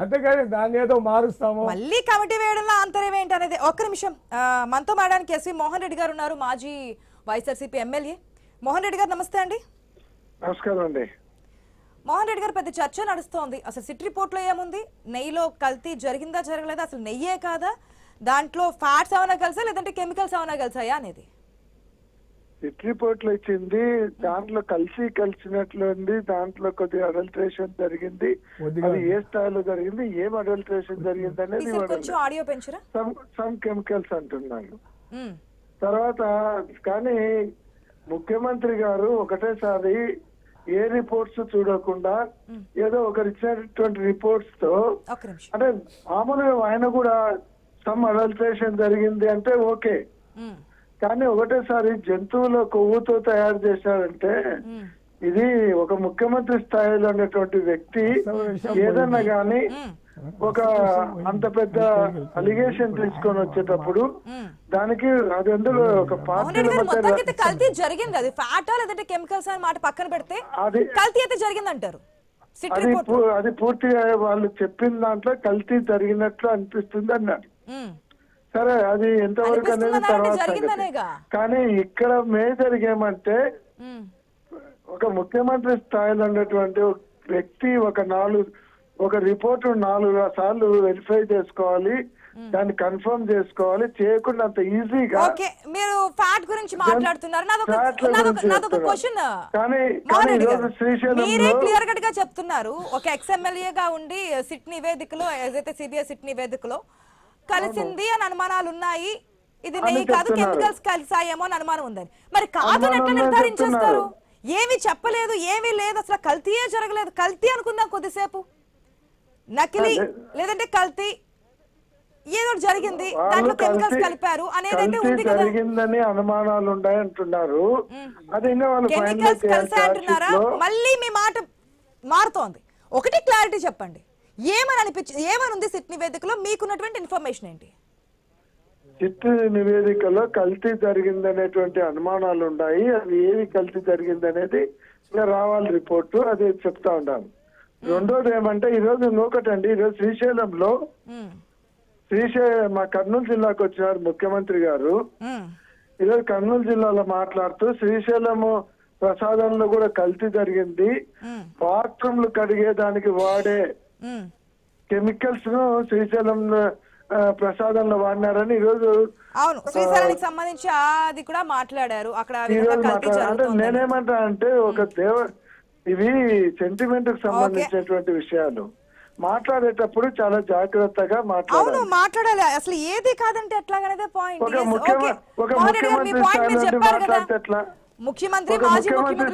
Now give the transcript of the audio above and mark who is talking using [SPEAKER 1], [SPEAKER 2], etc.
[SPEAKER 1] అంతేగాని దాన్ని ఏదో మారుస్తాము
[SPEAKER 2] మళ్ళీ కమిటీ వేయడంలో ఆంతర్యం ఏంటి అనేది. ఒక్క నిమిషం, మనతో మాట్లాడడానికి ఎస్వి మోహన్ రెడ్డి గారు ఉన్నారు, మాజీ వైఎస్ఆర్సీపీ ఎమ్మెల్యే. మోహన్ రెడ్డి గారు నమస్తే అండి.
[SPEAKER 3] నమస్కారం అండి.
[SPEAKER 2] మోహన్ రెడ్డి గారు, పెద్ద చర్చ నడుస్తోంది. అసలు సిట్ రిపోర్ట్ లో ఏముంది? నెయ్యిలో కల్తీ జరిగిందా జరగలేదా, అసలు నెయ్యే కాదా, దాంట్లో ఫ్యాట్స్ ఏమైనా కలిసా లేదంటే కెమికల్స్ ఏమైనా కలిసాయా అనేది.
[SPEAKER 3] సిట్ రిపోర్ట్ లో ఇచ్చింది, దాంట్లో కలిసినట్లు ఉంది, దాంట్లో కొద్దిగా అడల్ట్రేషన్ జరిగింది, అది ఏ స్థాయిలో జరిగింది, ఏం అడల్ట్రేషన్ జరిగింది అనేది
[SPEAKER 2] ఆడియో పెంచురా,
[SPEAKER 3] సమ్ కెమికల్స్ అంటున్నాను. తర్వాత కానీ ముఖ్యమంత్రి గారు ఒకటేసారి ఏ రిపోర్ట్స్ చూడకుండా ఏదో ఒకరు ఇచ్చినటువంటి రిపోర్ట్స్ తో, అంటే మామూలుగా ఆయన కూడా సమ్ అడల్ట్రేషన్ జరిగింది అంటే ఓకే, కానీ ఒకటేసారి జంతువుల కొవ్వుతో తయారు చేశారంటే ఇది ఒక ముఖ్యమంత్రి స్థాయిలో ఉన్నటువంటి వ్యక్తి ఏదన్నా గాని ఒక అంత పెద్ద అలిగేషన్ తీసుకొని వచ్చేటప్పుడు దానికి అది అందులో ఒక
[SPEAKER 2] పార్టీ కల్తీ జరిగింది, అది ఫ్యాటా లేదంటే కెమికల్స్ అనే మాట పక్కన పెడితే అది కల్తీ అయితే జరిగింది అంటారు.
[SPEAKER 3] అది పూర్తిగా వాళ్ళు చెప్పిన దాంట్లో కల్తీ జరిగినట్లు అనిపిస్తుంది అన్నారు. సరే, అది ఎంతవరకు అనేది తర్వాత. కానీ ఇక్కడ మేజర్ ఏమంటే ఒక ముఖ్యమంత్రి స్థాయిలో ఉన్నటువంటి వ్యక్తి ఒక రిపోర్ట్ 4 సార్లు వెరిఫై చేసుకోవాలి, దాన్ని కన్ఫర్మ్ చేసుకోవాలి, చేయకుండా అంత ఈజీగా.
[SPEAKER 2] మీరు ఫ్యాట్ గురించి మాట్లాడుతున్నారు, క్లియర్ కట్ గా చెప్తున్నారు. ఒక ఎక్స్ఎమ్మెల్యేగా ఉండి సిట్ నివేదికలో, ఏదైతే సిబిఐ సిట్ నివేదికలో కలిసింది అని అనుమానాలు ఉన్నాయి, ఇది నెయ్యి కాదు కెమికల్స్ కలిసాయేమో అని అనుమానం ఉందని. మరి కాదు ఎట్లా నిర్ధారించేస్తారు? ఏమి చెప్పలేదు, ఏమీ లేదు, అసలు కల్తీయే జరగలేదు. కల్తీ అనుకుందాం కొద్దిసేపు, నకిలీ లేదంటే కల్తీ ఏదో జరిగింది, దాంట్లో కెమికల్స్ కలిపారు అనేది ఉంది కదా,
[SPEAKER 3] జరిగిందని అనుమానాలు ఉన్నాయి అంటున్నారు.
[SPEAKER 2] కెమికల్స్ కలిసా అంటున్నారా? మళ్ళీ మీ మాట మారుతోంది. ఒకటి క్లారిటీ చెప్పండి, ఏమని ఉంది సిట్ నివేదికలో? మీకున్నటువంటి ఇన్ఫర్మేషన్ ఏంటి?
[SPEAKER 3] సిట్ నివేదికలో కల్తీ జరిగిందనేటువంటి అనుమానాలు ఉన్నాయి. అది ఏది కల్తీ జరిగిందనేది ఇంకా రావాలి రిపోర్టు, అది చెప్తా ఉన్నాను. రెండోది ఏమంటే ఈరోజు ఇంకొకటండి, ఈరోజు శ్రీశైలంలో మా కర్నూలు జిల్లాకు వచ్చినారు ముఖ్యమంత్రి గారు. ఈరోజు కర్నూలు జిల్లాలో మాట్లాడుతూ శ్రీశైలము ప్రసాదంలో కూడా కల్తీ జరిగింది, బాత్రూమ్లు కడిగేదానికి వాడే కెమికల్స్ ను శ్రీశైలం ప్రసాదంలో వాడినారని ఈరోజు
[SPEAKER 2] శ్రీశైలానికి సంబంధించి అది కూడా మాట్లాడారు.
[SPEAKER 3] అంటే నేనేమంటా అంటే ఇవి సెంటిమెంట్ కు సంబంధించినటువంటి విషయాలు మాట్లాడేటప్పుడు చాలా జాగ్రత్తగా
[SPEAKER 2] మాట్లాడాలి. అసలు ఏది కాదంటే ఎట్లాగనేదే పాయింట్.
[SPEAKER 3] ఒక ముఖ్యమంత్రి స్థాయిలో మాట్లాడితే ఎట్లా?
[SPEAKER 2] ముఖ్యమంత్రి మాజీ ముఖ్యమంత్రి